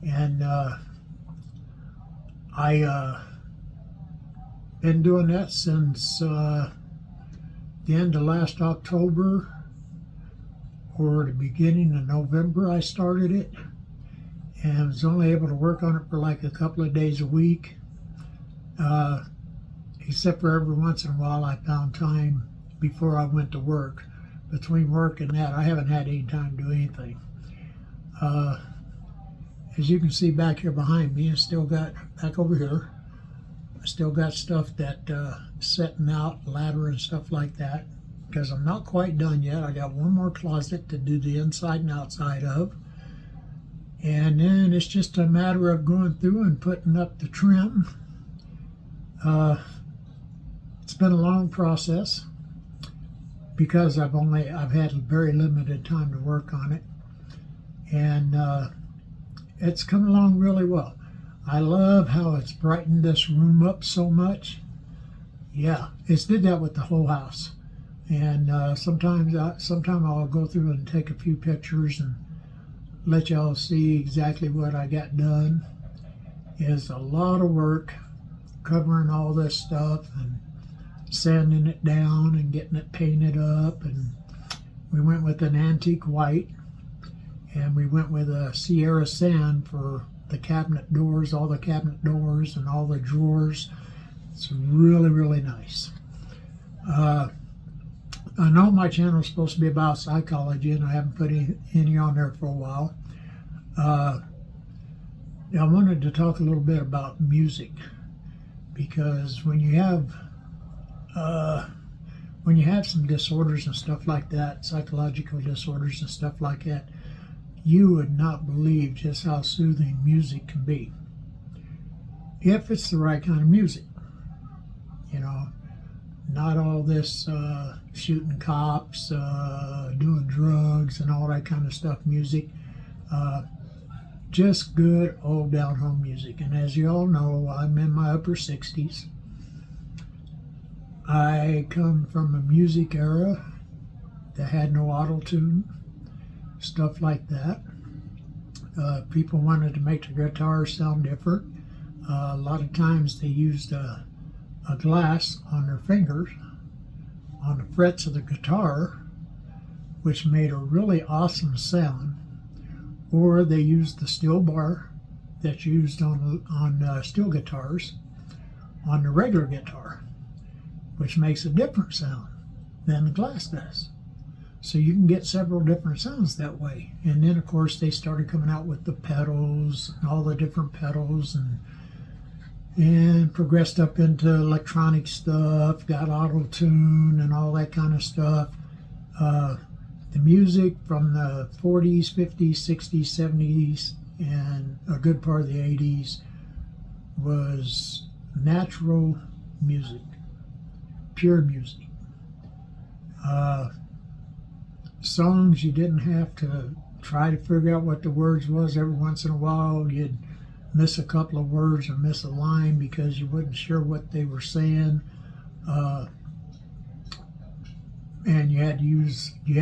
And I been doing that since the end of last October or the beginning of November. I started it and was only able to work on it for like a couple of days a week, except for every once in a while I found time before I went to work. Between work and that, I haven't had any time to do anything. As you can see back here behind me, I still got, back over here, I still got stuff that setting out, ladder and stuff like that, because I'm not quite done yet. I got one more closet to do the inside and outside of. And then it's just a matter of going through and putting up the trim. It's been a long process because I've had very limited time to work on it. And it's come along really well. I love how it's brightened this room up so much. Yeah, it's did that with the whole house. And sometime I'll go through and take a few pictures and let y'all see exactly what I got done. It's a lot of work covering all this stuff and sanding it down and getting it painted up. And we went with an antique white, and we went with a Sierra sand for the cabinet doors, all the cabinet doors and all the drawers. It's really, really nice. I know my channel is supposed to be about psychology, and I haven't put any on there for a while. I wanted to talk a little bit about music, because when you have some disorders and stuff like that, psychological disorders and stuff like that, you would not believe just how soothing music can be, if it's the right kind of music. You know, not all this shooting cops, doing drugs and all that kind of stuff music. Just good old down home music. And as you all know, I'm in my upper 60s. I come from a music era that had no auto-tune, stuff like that. People wanted to make the guitar sound different. A lot of times they used a glass on their fingers on the frets of the guitar, which made a really awesome sound. Or they used the steel bar that's used on steel guitars on the regular guitar, which makes a different sound than the glass does. So you can get several different sounds that way. And then of course they started coming out with the pedals and all the different pedals, and progressed up into electronic stuff, got auto-tune and all that kind of stuff. The music from the 40s, 50s, 60s, 70s, and a good part of the 80s was natural music, pure music. Songs you didn't have to try to figure out what the words was. Every once in a while you'd miss a couple of words or miss a line because you wasn't sure what they were saying, and you had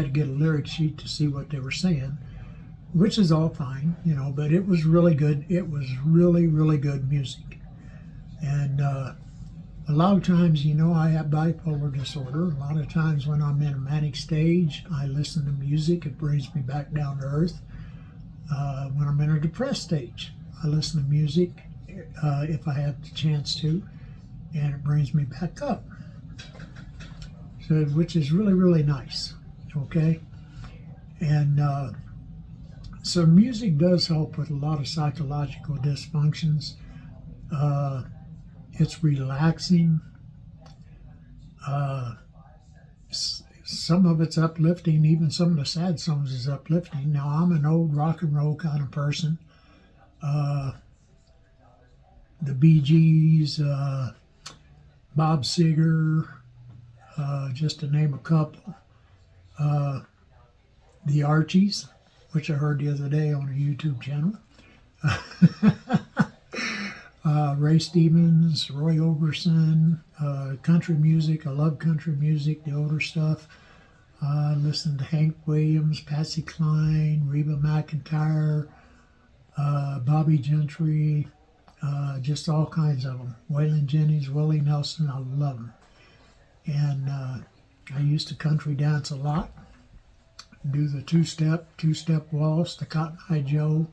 to get a lyric sheet to see what they were saying, which is all fine, you know, but it was really good. It was really, really good music. And a lot of times, you know, I have bipolar disorder. A lot of times when I'm in a manic stage, I listen to music. It brings me back down to earth. When I'm in a depressed stage, I listen to music if I have the chance to, and it brings me back up. So, which is really, really nice. Okay, and so music does help with a lot of psychological dysfunctions. It's relaxing. Some of it's uplifting. Even some of the sad songs is uplifting. Now, I'm an old rock and roll kind of person. The Bee Gees, Bob Seger, just to name a couple. The Archies, which I heard the other day on a YouTube channel. Ray Stevens, Roy Orbison, country music. I love country music, the older stuff. Listen to Hank Williams, Patsy Cline, Reba McEntire, Bobby Gentry, just all kinds of them. Waylon Jennings, Willie Nelson, I love them. And I used to country dance a lot. Do the two-step waltz, the Cotton Eye Joe,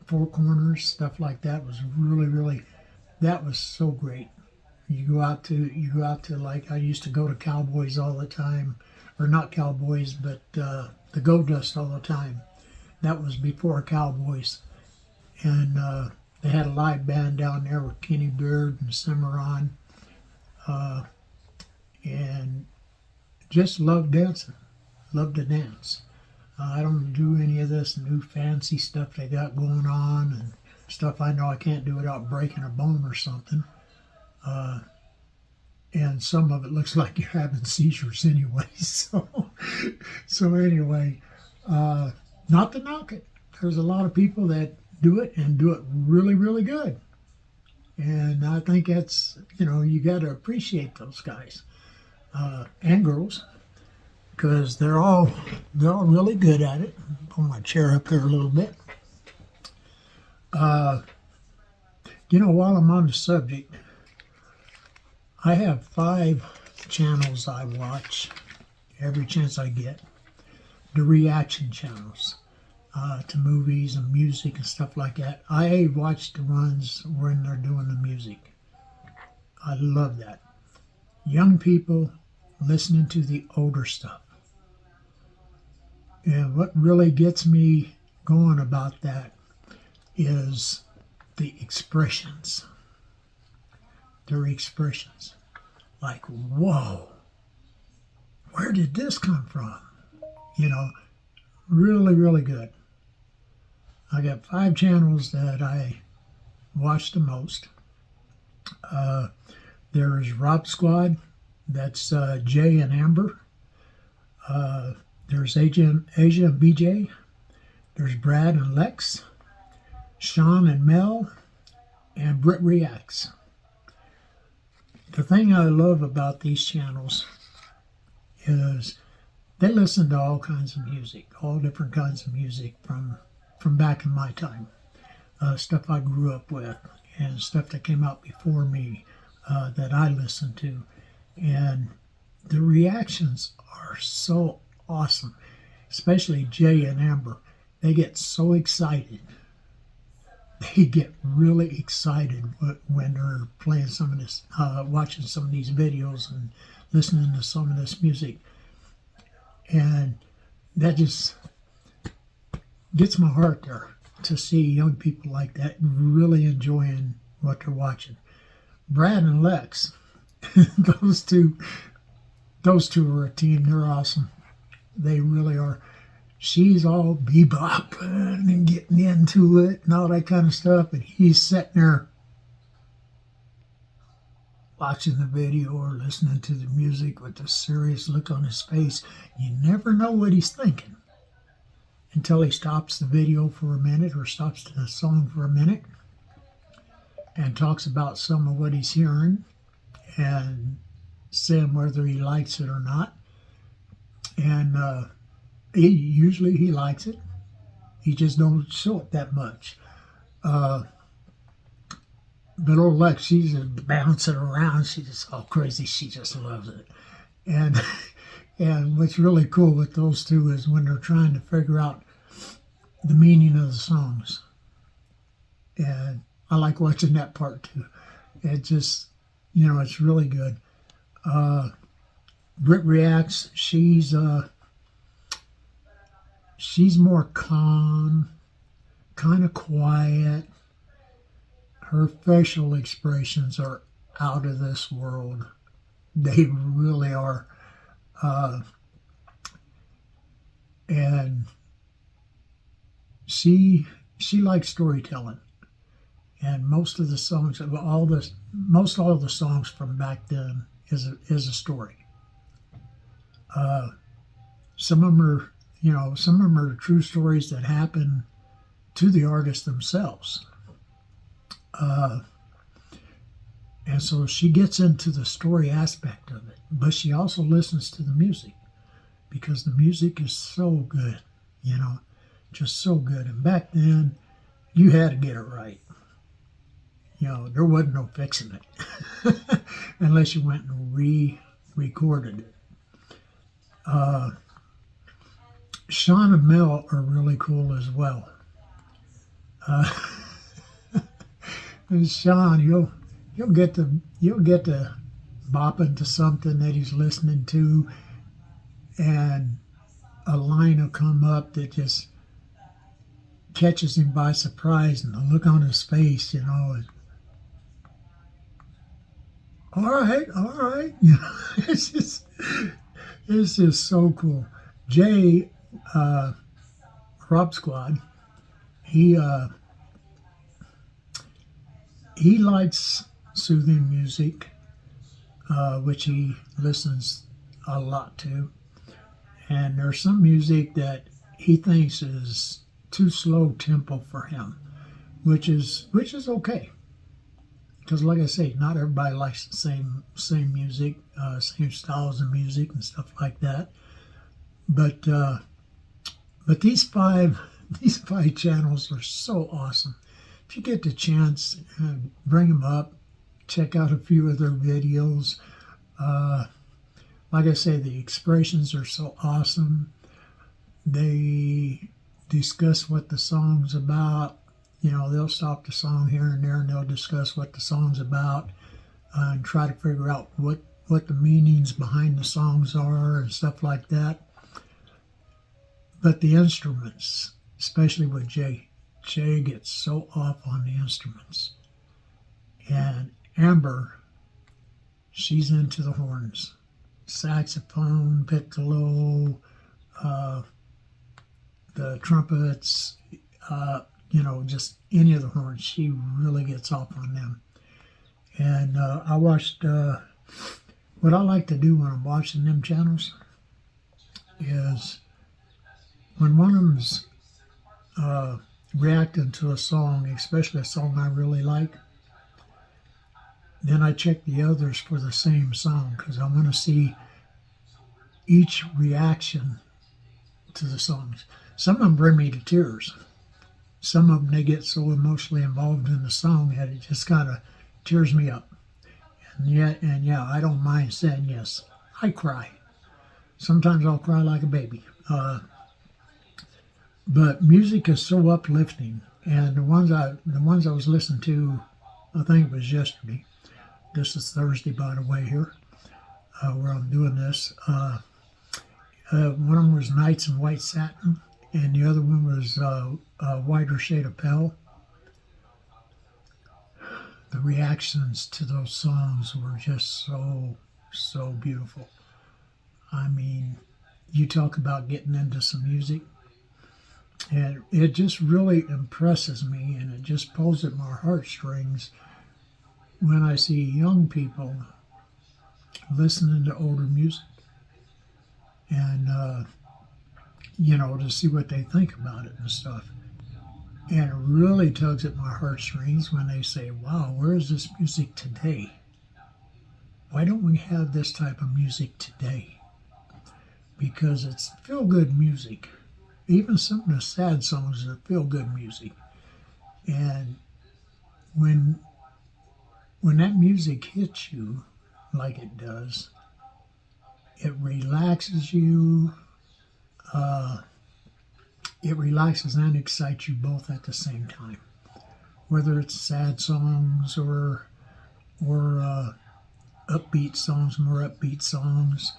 Four Corners, stuff like that was really, that was so great. You go out to like, I used to go to Cowboys all the time, or not Cowboys, but the Go Dust all the time. That was before Cowboys. And they had a live band down there with Kenny Beard and Cimarron. And just loved dancing, loved to dance. I don't do any of this new fancy stuff they got going on and stuff I know I can't do without breaking a bone or something. And some of it looks like you're having seizures anyway. So anyway, not to knock it. There's a lot of people that do it and do it really good. And I think that's, you got to appreciate those guys and girls, because they're all really good at it. Pull my chair up here a little bit. While I'm on the subject, I have 5 channels I watch every chance I get. The reaction channels to movies and music and stuff like that. I watch the ones when they're doing the music. I love that. Young people listening to the older stuff. And what really gets me going about that is the expressions. Their expressions. Like, whoa, where did this come from? Really good. I got 5 channels that I watch the most. There's Rob Squad, that's Jay and Amber. There's Asia and BJ. There's Brad and Lex. Sean and Mel. And Britt Reacts. The thing I love about these channels is they listen to all kinds of music, all different kinds of music from back in my time. Stuff I grew up with and stuff that came out before me that I listened to. And the reactions are so awesome, especially Jay and Amber. They get so excited. They get really excited when they're playing some of this, watching some of these videos and listening to some of this music. And that just gets my heart there to see young people like that really enjoying what they're watching. Brad and Lex, those two are a team. They're awesome. They really are. She's all bebopping and getting into it and all that kind of stuff, and he's sitting there watching the video or listening to the music with a serious look on his face. You never know what he's thinking until he stops the video for a minute or stops the song for a minute and talks about some of what he's hearing and saying whether he likes it or not. And usually he likes it. He just don't show it that much. But old Lex, she's just bouncing around. She's just all crazy. She just loves it. And what's really cool with those two is when they're trying to figure out the meaning of the songs. And I like watching that part too. It just, it's really good. Britt Reacts, she's more calm, kind of quiet. Her facial expressions are out of this world. They really are. And she likes storytelling. And most of the songs, most all of the songs from back then is a story. Some of them are true stories that happen to the artists themselves. And so she gets into the story aspect of it, but she also listens to the music because the music is so good, just so good. And back then, you had to get it right. You know, there wasn't no fixing it unless you went and re-recorded it. Sean and Mel are really cool as well. And Sean, you'll get to bopping to something that he's listening to, and a line will come up that just catches him by surprise, and the look on his face, you know, is, all right, you know, it's just so cool. Jay, Rob Squad, he likes soothing music, which he listens a lot to, and there's some music that he thinks is too slow tempo for him, which is okay. Because, like I say, not everybody likes the same music, same styles of music and stuff like that. But these five channels are so awesome. If you get the chance, bring them up, check out a few of their videos. Like I say, the expressions are so awesome. They discuss what the song's about. You know, they'll stop the song here and there and they'll discuss what the song's about, and try to figure out what the meanings behind the songs are and stuff like that. But the instruments, especially with Jay gets so off on the instruments. And Amber, she's into the horns. Saxophone, piccolo, the trumpets, you know, just any of the horns. She really gets off on them. And I watched, what I like to do when I'm watching them channels is when one of them's reacting to a song, especially a song I really like, then I check the others for the same song because I want to see each reaction to the songs. Some of them bring me to tears. Some of them, they get so emotionally involved in the song that it just kind of tears me up. And yeah, I don't mind saying yes. I cry. Sometimes I'll cry like a baby. But music is so uplifting, and the ones I was listening to, I think it was yesterday. This is Thursday, by the way, here where I'm doing this. One of them was Nights in White Satin, and the other one was a Whiter Shade of Pale. The reactions to those songs were just so beautiful. I mean, you talk about getting into some music, and it just really impresses me, and it just pulls at my heartstrings when I see young people listening to older music, and you know, to see what they think about it and stuff. And it really tugs at my heartstrings when they say, wow, where is this music today? Why don't we have this type of music today? Because it's feel-good music. Even some of the sad songs are feel-good music. And when that music hits you like it does, it relaxes you. It relaxes and excites you both at the same time. Whether it's sad songs or upbeat songs, more upbeat songs.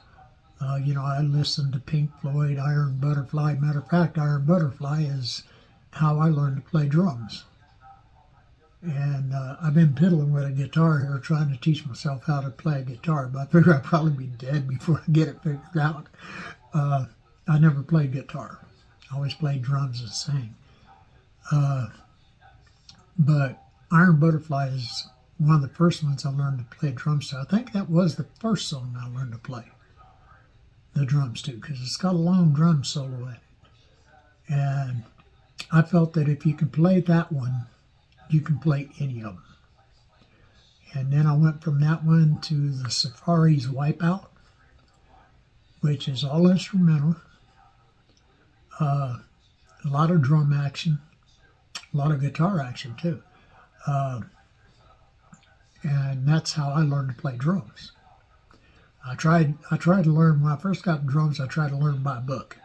You know, I listen to Pink Floyd, Iron Butterfly. Matter of fact, Iron Butterfly is how I learned to play drums. And I've been piddling with a guitar here, trying to teach myself how to play a guitar, but I figure I'd probably be dead before I get it figured out. I never played guitar. I always played drums and sang. But Iron Butterfly is one of the first ones I learned to play drums to. I think that was the first song I learned to play the drums to, because it's got a long drum solo in it. And I felt that if you can play that one, you can play any of them. And then I went from that one to the Safari's Wipeout, which is all instrumental. A lot of drum action, a a lot of guitar action too. Uh, and that's how I learned to play drums. I tried to learn when I first got drums. I tried to learn by book.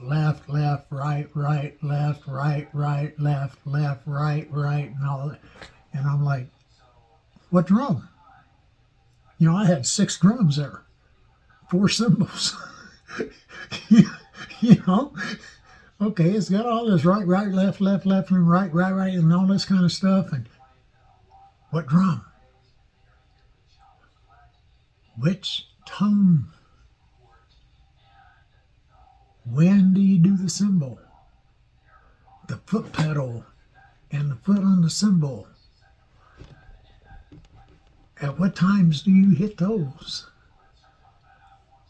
Left, left, right, right, left, right, right, left, right, and all that. And I'm like, what drum? You know, I had 6 drums there, 4 cymbals. you know, okay, it's got all this right, right, left, and right, right, right, and all this kind of stuff. And what drum? Which tone? When do you do the cymbal? The foot pedal and the foot on the cymbal. At what times do you hit those?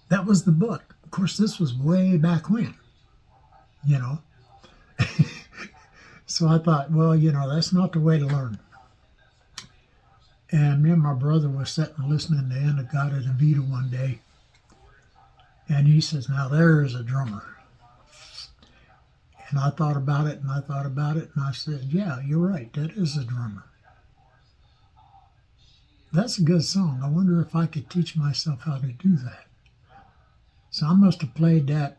That was the book. Of course, this was way back when, you know. So I thought, well, you know, that's not the way to learn. And me and my brother was sitting listening to In-A-Gadda-Da-Vida one day. And he says, now there's a drummer. And I thought about it, and I thought about it, and I said, yeah, you're right, that is a drummer. That's a good song. I wonder if I could teach myself how to do that. So I must have played that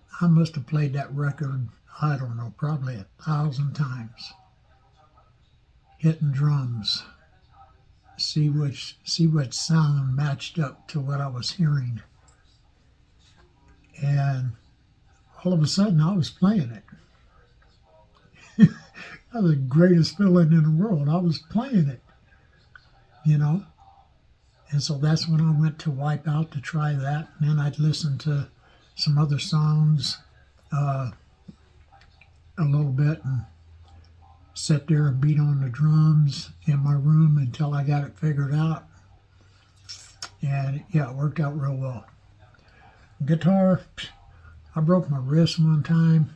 record, I don't know, probably 1,000 times. Hitting drums. See what sound matched up to what I was hearing. And all of a sudden I was playing it. That was the greatest feeling in the world. I was playing it, you know. And so that's when I went to Wipeout to try that. And then I'd listen to some other songs a little bit and sit there and beat on the drums in my room until I got it figured out. And yeah, it worked out real well. Guitar, I broke my wrist one time,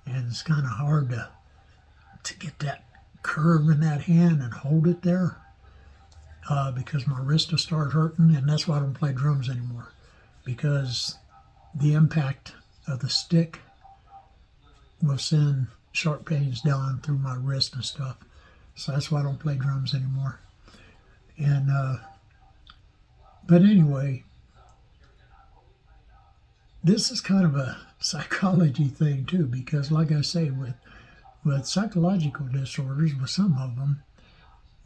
and it's kind of hard to get that curve in that hand and hold it there because my wrist will start hurting, and that's why I don't play drums anymore, because the impact of the stick will send sharp pains down through my wrist and stuff. So that's why I don't play drums anymore. And but anyway, this is kind of a psychology thing too, because like I say, with psychological disorders, with some of them,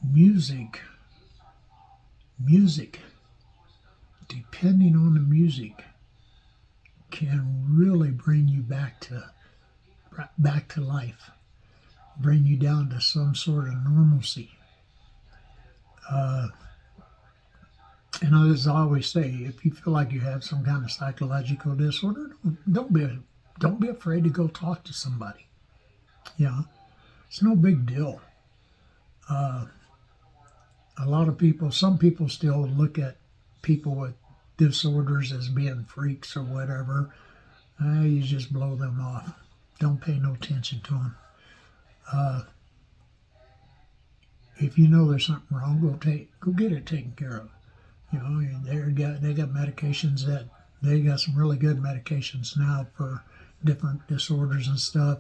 music, depending on the music, can really bring you back to life, bring you down to some sort of normalcy. And as I always say, if you feel like you have some kind of psychological disorder, don't be afraid to go talk to somebody. Yeah, it's no big deal. A lot of people, some people still look at people with disorders as being freaks or whatever. You just blow them off. Don't pay no attention to them. If you know there's something wrong, go get it taken care of. You know, they got medications they got some really good medications now for different disorders and stuff.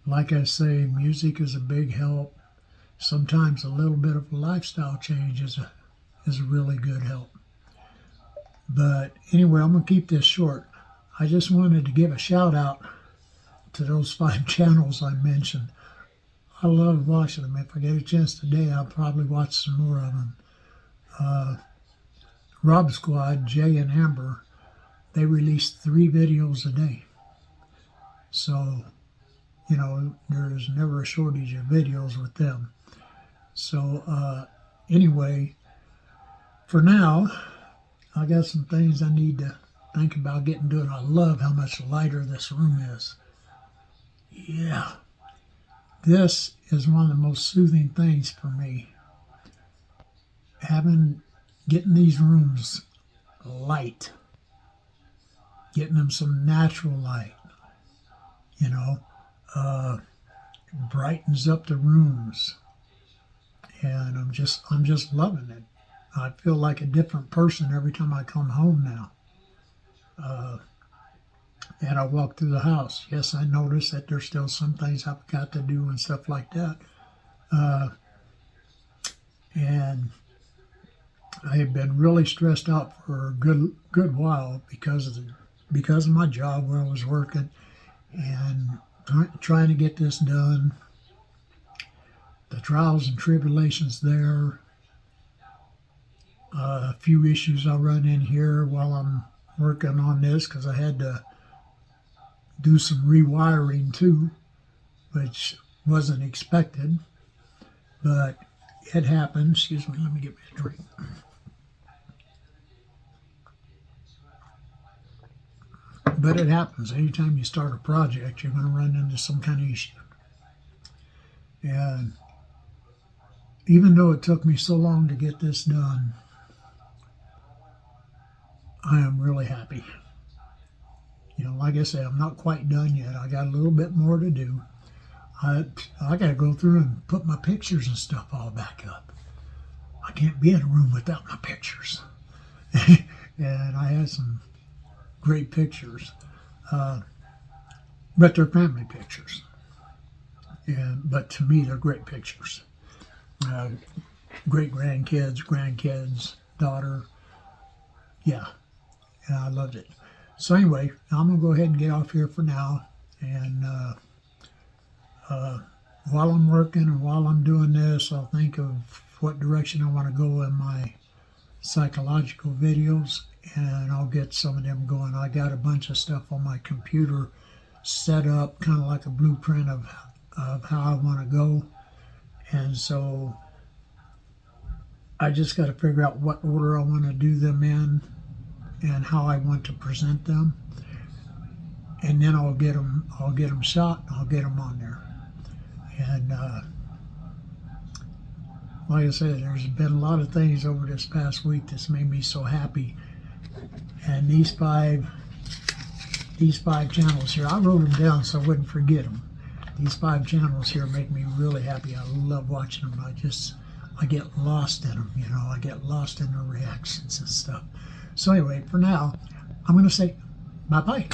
Like I say, music is a big help. Sometimes a little bit of a lifestyle change is a really good help. But anyway, I'm going to keep this short. I just wanted to give a shout out to those 5 channels I mentioned. I love watching them. If I get a chance today, I'll probably watch some more of them. Rob Squad, Jay and Amber, they release 3 videos a day. So, you know, there's never a shortage of videos with them. So, anyway, for now, I got some things I need to think about getting done. I love how much lighter this room is. Yeah. This is one of the most soothing things for me. Getting these rooms light. Getting them some natural light. You know, brightens up the rooms. And I'm just loving it. I feel like a different person every time I come home now. and I walked through the house. Yes, I noticed that there's still some things I've got to do and stuff like that. And I had been really stressed out for a good while because of my job where I was working and trying to get this done. The trials and tribulations there. A few issues I run in here while I'm working on this because I had to do some rewiring too, which wasn't expected, but it happened. Excuse me, let me get me a drink. But it happens. Anytime you start a project, you're going to run into some kind of issue. And even though it took me so long to get this done, I am really happy. You know, like I say, I'm not quite done yet. I got a little bit more to do. I got to go through and put my pictures and stuff all back up. I can't be in a room without my pictures. And I had some great pictures, but they're family pictures. But to me, they're great pictures. Great grandkids, daughter. Yeah, I loved it. So anyway, I'm going to go ahead and get off here for now. And while I'm working and while I'm doing this, I'll think of what direction I want to go in my psychological videos, and I'll get some of them going. I got a bunch of stuff on my computer set up, kind of like a blueprint of how I want to go. And so I just got to figure out what order I want to do them in and how I want to present them. And then I'll get them shot, and I'll get them on there. And like I said, there's been a lot of things over this past week that's made me so happy. And these five channels here, I wrote them down so I wouldn't forget them. These 5 channels here make me really happy. I love watching them. I get lost in them, you know. I get lost in the reactions and stuff. So anyway, for now, I'm going to say bye-bye.